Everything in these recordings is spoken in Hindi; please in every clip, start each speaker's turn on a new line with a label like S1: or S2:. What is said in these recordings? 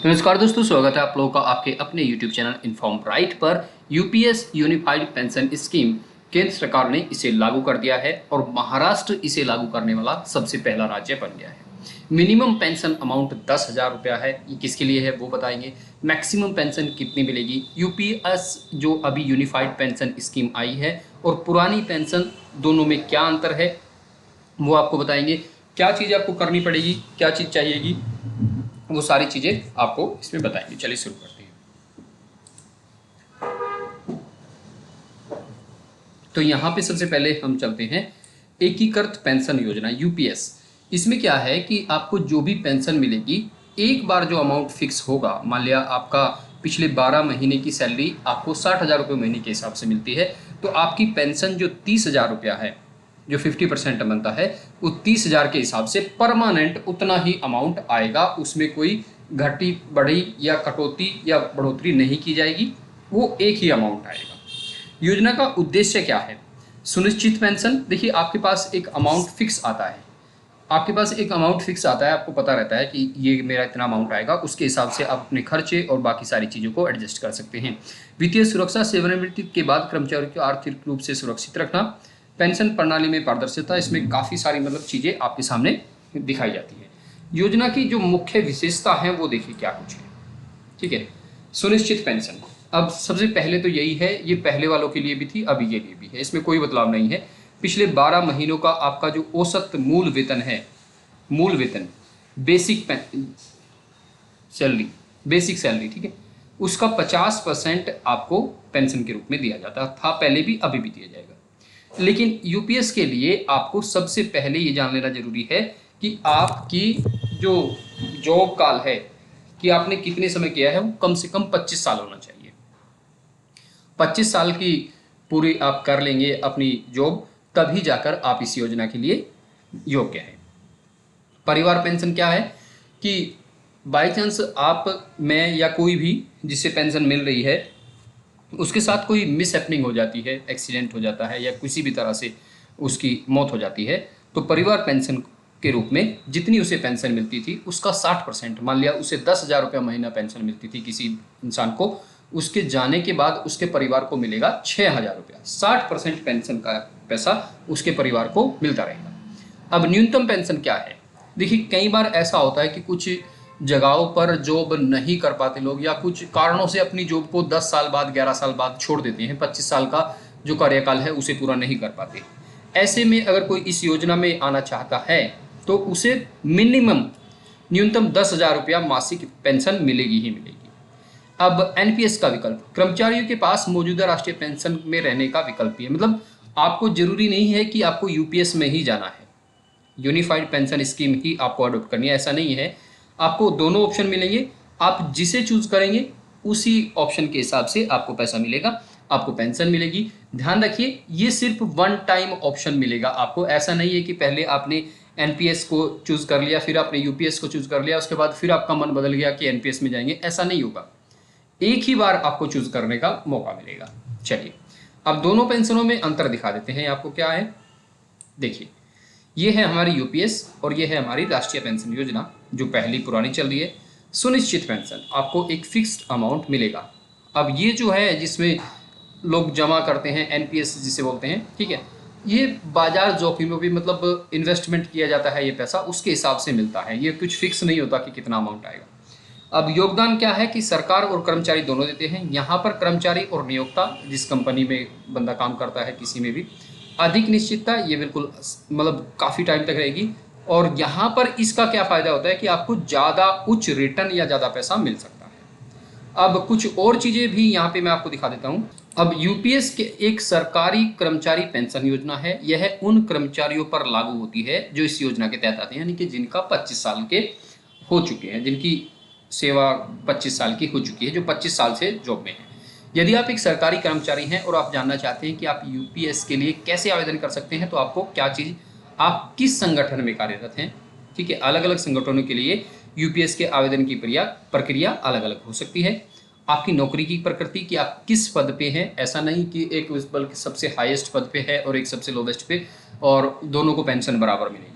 S1: नमस्कार दोस्तों, स्वागत है आप लोगों का आपके अपने YouTube चैनल इन्फॉर्म राइट पर। यूपीएस यूनिफाइड पेंशन स्कीम केंद्र सरकार ने इसे लागू कर दिया है और महाराष्ट्र इसे लागू करने वाला सबसे पहला राज्य बन गया है। मिनिमम पेंशन अमाउंट 10,000 रुपया है। ये किसके लिए है वो बताएंगे। मैक्सिमम पेंशन कितनी मिलेगी। यूपीएस जो अभी यूनिफाइड पेंशन स्कीम आई है और पुरानी पेंशन दोनों में क्या अंतर है वो आपको बताएंगे। क्या चीज़ आपको करनी पड़ेगी, क्या चीज़ चाहिएगी, वो सारी चीज़ें आपको इसमें बताएंगे। चलिए शुरू करते हैं। तो यहाँ पे सबसे पहले हम चलते हैं एकीकृत पेंशन योजना यूपीएस। इसमें क्या है कि आपको जो भी पेंशन मिलेगी एक बार जो अमाउंट फिक्स होगा, मान लिया आपका पिछले 12 महीने की सैलरी आपको 60,000 रुपये महीने के हिसाब से मिलती है, तो आपकी पेंशन जो 30,000 रुपया है, जो 50% बनता है, वो 30,000 के हिसाब से परमानेंट उतना ही अमाउंट आएगा। उसमें कोई घटी बढ़ी या कटौती या बढ़ोतरी नहीं की जाएगी, वो एक ही अमाउंट आएगा। योजना का उद्देश्य क्या है। सुनिश्चित पेंशन। देखिए आपके पास एक अमाउंट फिक्स आता है, आपको पता रहता है कि ये मेरा इतना अमाउंट आएगा, उसके हिसाब से आप अपने खर्चे और बाकी सारी चीज़ों को एडजस्ट कर सकते हैं। वित्तीय सुरक्षा। सेवानिवृत्ति के बाद कर्मचारियों को आर्थिक रूप से सुरक्षित रखना। पेंशन प्रणाली में पारदर्शिता। इसमें काफ़ी सारी चीज़ें आपके सामने दिखाई जाती है। योजना की जो मुख्य विशेषता है वो देखिए क्या कुछ है। ठीक है, सुनिश्चित पेंशन। अब सबसे पहले तो यही है, ये पहले वालों के लिए भी थी, अभी के लिए भी है, इसमें कोई बदलाव नहीं है। पिछले 12 महीनों का आपका जो औसत मूल वेतन है, मूल वेतन बेसिक सैलरी, ठीक है, उसका 50% आपको पेंशन के रूप में दिया जाता था पहले भी, अभी भी दिया जाएगा। लेकिन यूपीएस के लिए आपको सबसे पहले ये जान लेना जरूरी है कि आपकी जो जॉब काल है कि आपने कितने समय किया है, वो कम से कम 25 साल होना चाहिए। 25 साल की पूरी आप कर लेंगे अपनी जॉब, तभी जाकर आप इस योजना के लिए योग्य हैं। परिवार पेंशन क्या है कि बाई चांस आप, मैं या कोई भी जिसे पेंशन मिल रही है, उसके साथ कोई मिस हैपनिंग हो जाती है, एक्सीडेंट हो जाता है या किसी भी तरह से उसकी मौत हो जाती है, तो परिवार पेंशन के रूप में जितनी उसे पेंशन मिलती थी उसका 60%, मान लिया उसे 10,000 रुपये महीना पेंशन मिलती थी किसी इंसान को, उसके जाने के बाद उसके परिवार को मिलेगा 6,000 रुपया। 60% पेंशन का पैसा उसके परिवार को मिलता रहेगा। अब न्यूनतम पेंशन क्या है। देखिए कई बार ऐसा होता है कि कुछ जगहों पर जॉब नहीं कर पाते लोग, या कुछ कारणों से अपनी जॉब को 10 साल बाद, 11 साल बाद छोड़ देते हैं, 25 साल का जो कार्यकाल है उसे पूरा नहीं कर पाते। ऐसे में अगर कोई इस योजना में आना चाहता है तो उसे मिनिमम न्यूनतम 10,000 रुपया मासिक पेंशन मिलेगी ही मिलेगी। अब एनपीएस का विकल्प, कर्मचारियों के पास मौजूदा राष्ट्रीय पेंशन में रहने का विकल्प भी है। मतलब आपको जरूरी नहीं है कि आपको यूपीएस में ही जाना है, यूनिफाइड पेंशन स्कीम ही आपको अडॉप्ट करनी है, ऐसा नहीं है। आपको दोनों ऑप्शन मिलेंगे, आप जिसे चूज करेंगे उसी ऑप्शन के हिसाब से आपको पैसा मिलेगा, आपको पेंशन मिलेगी। ध्यान रखिए ये सिर्फ वन टाइम ऑप्शन मिलेगा आपको, ऐसा नहीं है कि पहले आपने एनपीएस को चूज कर लिया, फिर आपने यूपीएस को चूज कर लिया, उसके बाद फिर आपका मन बदल गया कि एनपीएस में जाएंगे, ऐसा नहीं होगा। एक ही बार आपको चूज करने का मौका मिलेगा। चलिए अब दोनों पेंशनों में अंतर दिखा देते हैं आपको क्या है। देखिए ये है हमारी यूपीएस और ये है हमारी राष्ट्रीय पेंशन योजना जो पहली पुरानी चल रही है। सुनिश्चित पेंशन, आपको एक फिक्स्ड अमाउंट मिलेगा। अब ये जो है जिसमें लोग जमा करते हैं, एनपीएस जिसे बोलते हैं, ठीक है, ये बाजार जोखिम में भी इन्वेस्टमेंट किया जाता है, ये पैसा उसके हिसाब से मिलता है, ये कुछ फिक्स नहीं होता कि कितना अमाउंट आएगा। अब योगदान क्या है कि सरकार और कर्मचारी दोनों देते हैं। यहाँ पर कर्मचारी और नियोक्ता, जिस कंपनी में बंदा काम करता है किसी में भी, अधिक निश्चितता, ये बिल्कुल काफ़ी टाइम तक रहेगी। और यहाँ पर इसका क्या फ़ायदा होता है कि आपको ज़्यादा उच्च रिटर्न या ज़्यादा पैसा मिल सकता है। अब कुछ और चीज़ें भी यहाँ पे मैं आपको दिखा देता हूँ। अब यूपीएस के एक सरकारी कर्मचारी पेंशन योजना है, यह उन कर्मचारियों पर लागू होती है जो इस योजना के तहत आते हैं, यानी कि जिनका 25 साल के हो चुके हैं, जिनकी सेवा 25 साल की हो चुकी है, जो 25 साल से जॉब में है। यदि आप एक सरकारी कर्मचारी हैं और आप जानना चाहते हैं कि आप यूपीएस के लिए कैसे आवेदन कर सकते हैं, तो आपको क्या चीज़, आप किस संगठन में कार्यरत हैं, ठीक है, अलग अलग संगठनों के लिए यूपीएस के आवेदन की प्रक्रिया अलग अलग हो सकती है। आपकी नौकरी की प्रकृति कि आप किस पद पे हैं, ऐसा नहीं कि एक बल्कि सबसे हाईएस्ट पद पे है और एक सबसे लोवेस्ट पे, और दोनों को पेंशन बराबर मिलेगी।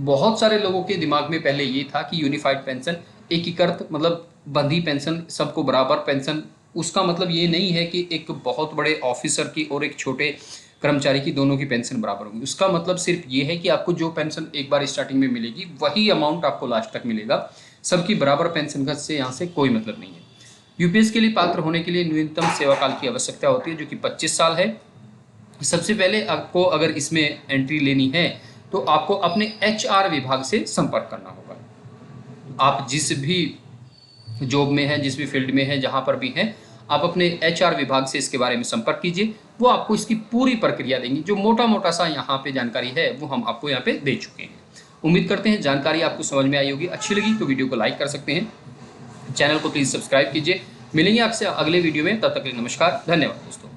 S1: बहुत सारे लोगों के दिमाग में पहले ये था कि यूनिफाइड पेंशन एकीकृत मतलब बंधी पेंशन, सबको बराबर पेंशन, उसका मतलब ये नहीं है कि एक बहुत बड़े ऑफिसर की और एक छोटे कर्मचारी की दोनों की पेंशन बराबर होगी। उसका मतलब सिर्फ ये है कि आपको जो पेंशन एक बार स्टार्टिंग में मिलेगी वही अमाउंट आपको लास्ट तक मिलेगा। सबकी बराबर पेंशन का से यहाँ से कोई मतलब नहीं है। यूपीएस के लिए पात्र होने के लिए न्यूनतम सेवा काल की आवश्यकता होती है, जो कि 25 साल है। सबसे पहले आपको अगर इसमें एंट्री लेनी है तो आपको अपने एचआर विभाग से संपर्क करना होगा। आप जिस भी जॉब में हैं, जिस भी फील्ड में हैं, जहाँ पर भी हैं, आप अपने एचआर विभाग से इसके बारे में संपर्क कीजिए। वो आपको इसकी पूरी प्रक्रिया देंगी। जो मोटा मोटा सा यहाँ पे जानकारी है वो हम आपको यहाँ पे दे चुके हैं। उम्मीद करते हैं जानकारी आपको समझ में आई होगी। अच्छी लगी तो वीडियो को लाइक कर सकते हैं, चैनल को प्लीज़ सब्सक्राइब कीजिए। मिलेंगे आपसे अगले वीडियो में, तब तक के लिए नमस्कार, धन्यवाद दोस्तों।